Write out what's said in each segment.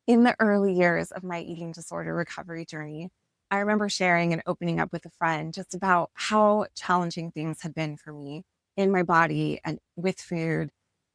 In the early years of my eating disorder recovery journey, I remember sharing and opening up with a friend just about how challenging things had been for me in my body and with food.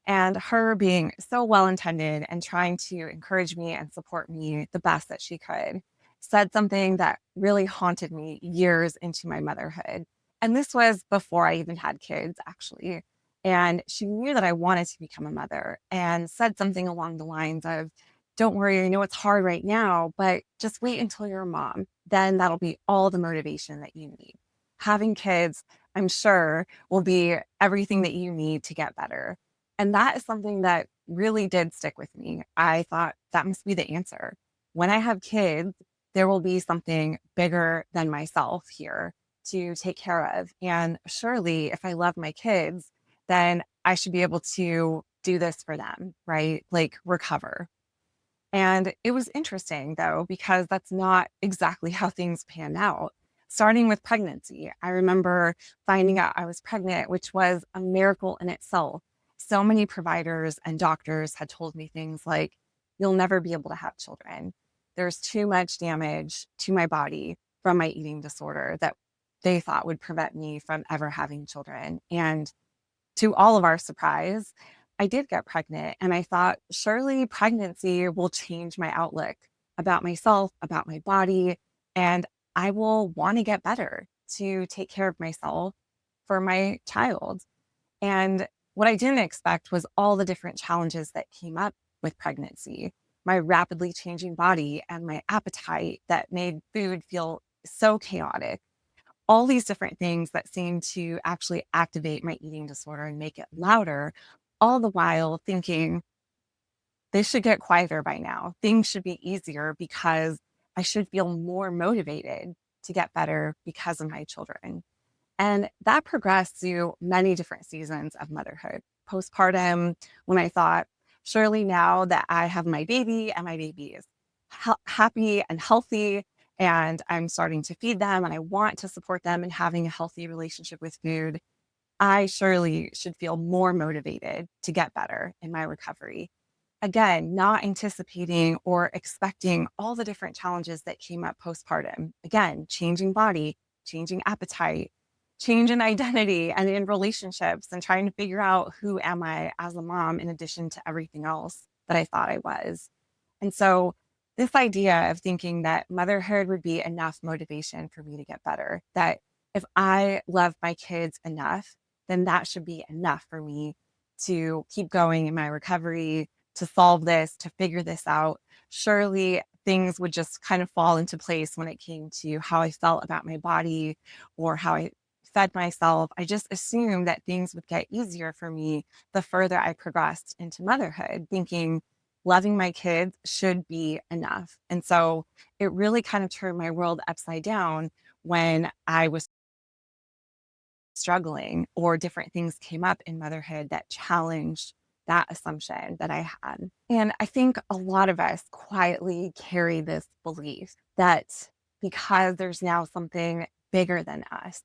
And her being so well intended and trying to encourage me and support me the best that she could, said something that really haunted me years into my motherhood. And this was before I even had kids, actually. And she knew that I wanted to become a mother and said something along the lines of, don't worry, I know it's hard right now, but just wait until you're a mom. Then that'll be all the motivation that you need. Having kids, I'm sure, will be everything that you need to get better. And that is something that really did stick with me. I thought that must be the answer. When I have kids, there will be something bigger than myself here to take care of. And surely, if I love my kids, then I should be able to do this for them, right? Like recover. And it was interesting though, because that's not exactly how things pan out. Starting with pregnancy, I remember finding out I was pregnant, which was a miracle in itself. So many providers and doctors had told me things like, you'll never be able to have children. There's too much damage to my body from my eating disorder that they thought would prevent me from ever having children. And to all of our surprise, I did get pregnant. And I thought, surely pregnancy will change my outlook about myself, about my body, and I will want to get better to take care of myself for my child. And what I didn't expect was all the different challenges that came up with pregnancy, my rapidly changing body and my appetite that made food feel so chaotic, all these different things that seem to actually activate my eating disorder and make it louder, all the while thinking this should get quieter by now. Things should be easier because I should feel more motivated to get better because of my children. And that progressed through many different seasons of motherhood. Postpartum, when I thought, surely now that I have my baby and my baby is happy and healthy, and I'm starting to feed them and I want to support them in having a healthy relationship with food, I surely should feel more motivated to get better in my recovery. Again, not anticipating or expecting all the different challenges that came up postpartum. Again, changing body, changing appetite, change in identity and in relationships, and trying to figure out who am I as a mom in addition to everything else that I thought I was. And so this idea of thinking that motherhood would be enough motivation for me to get better, that if I love my kids enough, then that should be enough for me to keep going in my recovery, to solve this, to figure this out. Surely things would just kind of fall into place when it came to how I felt about my body or how I fed myself. I just assumed that things would get easier for me the further I progressed into motherhood, thinking loving my kids should be enough. And so it really kind of turned my world upside down when I was struggling or different things came up in motherhood that challenged that assumption that I had. And I think a lot of us quietly carry this belief that because there's now something bigger than us,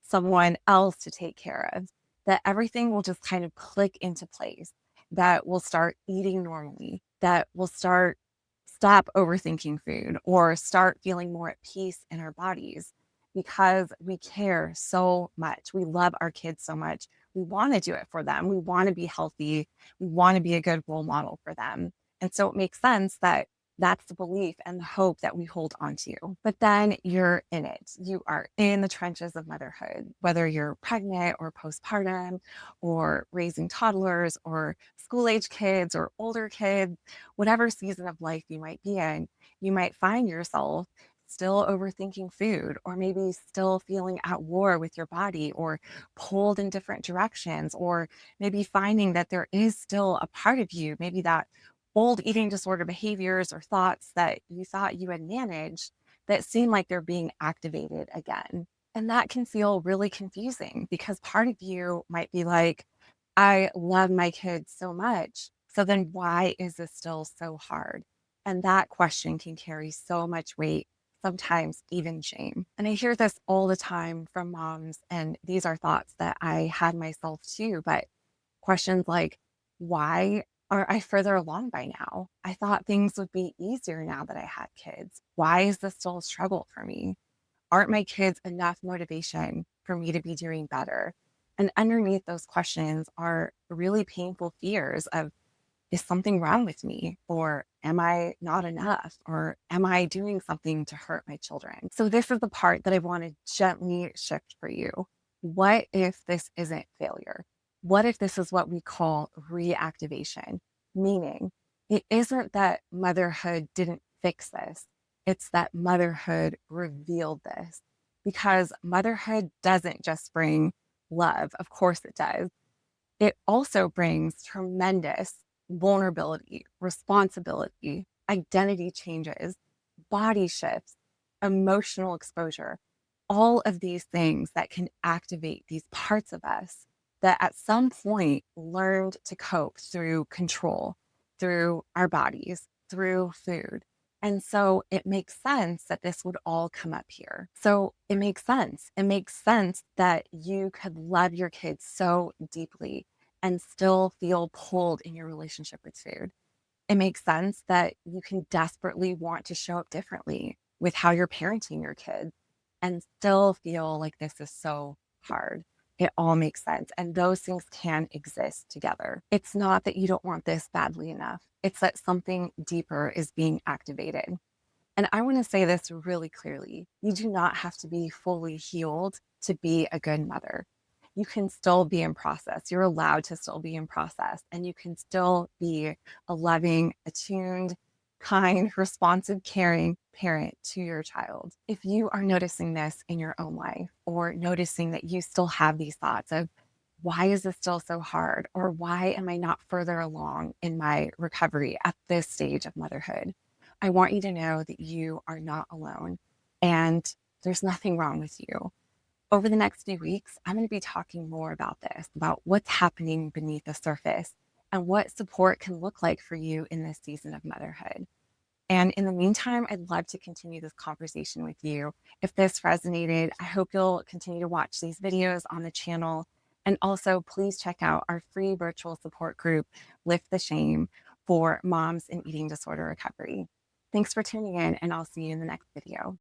someone else to take care of, that everything will just kind of click into place, that we'll start eating normally, that we'll stop overthinking food or start feeling more at peace in our bodies because we care so much. We love our kids so much. We want to do it for them. We want to be healthy. We want to be a good role model for them. And so it makes sense that that's the belief and the hope that we hold on to. But then you're in it. You are in the trenches of motherhood, whether you're pregnant or postpartum or raising toddlers or school age kids or older kids, whatever season of life you might be in, you might find yourself still overthinking food, or maybe still feeling at war with your body, or pulled in different directions, or maybe finding that there is still a part of you, maybe that old eating disorder behaviors or thoughts that you thought you had managed that seem like they're being activated again. And that can feel really confusing because part of you might be like, I love my kids so much. So then why is this still so hard? And that question can carry so much weight, sometimes even shame. And I hear this all the time from moms. And these are thoughts that I had myself too. But questions like, why Are I further along by now? I thought things would be easier now that I had kids. Why is this still a struggle for me? Aren't my kids enough motivation for me to be doing better? And underneath those questions are really painful fears of, is something wrong with me? Or am I not enough? Or am I doing something to hurt my children? So, this is the part that I want to gently shift for you. What if this isn't failure? What if this is what we call reactivation? Meaning, it isn't that motherhood didn't fix this, it's that motherhood revealed this. Because motherhood doesn't just bring love, of course it does. It also brings tremendous vulnerability, responsibility, identity changes, body shifts, emotional exposure, all of these things that can activate these parts of us that at some point learned to cope through control, through our bodies, through food. And so it makes sense that this would all come up here. So it makes sense. It makes sense that you could love your kids so deeply and still feel pulled in your relationship with food. It makes sense that you can desperately want to show up differently with how you're parenting your kids and still feel like this is so hard. It all makes sense. And those things can exist together. It's not that you don't want this badly enough, it's that something deeper is being activated. And I want to say this really clearly. You do not have to be fully healed to be a good mother. You can still be in process. You're allowed to still be in process, and you can still be a loving, attuned, kind, responsive, caring parent to your child. If you are noticing this in your own life, or noticing that you still have these thoughts of, why is this still so hard? Or why am I not further along in my recovery at this stage of motherhood? I want you to know that you are not alone and there's nothing wrong with you. Over the next few weeks, I'm going to be talking more about this, about what's happening beneath the surface and what support can look like for you in this season of motherhood. And in the meantime, I'd love to continue this conversation with you. If this resonated, I hope you'll continue to watch these videos on the channel. And also, please check out our free virtual support group, Lift the Shame, for moms in eating disorder recovery. Thanks for tuning in, and I'll see you in the next video.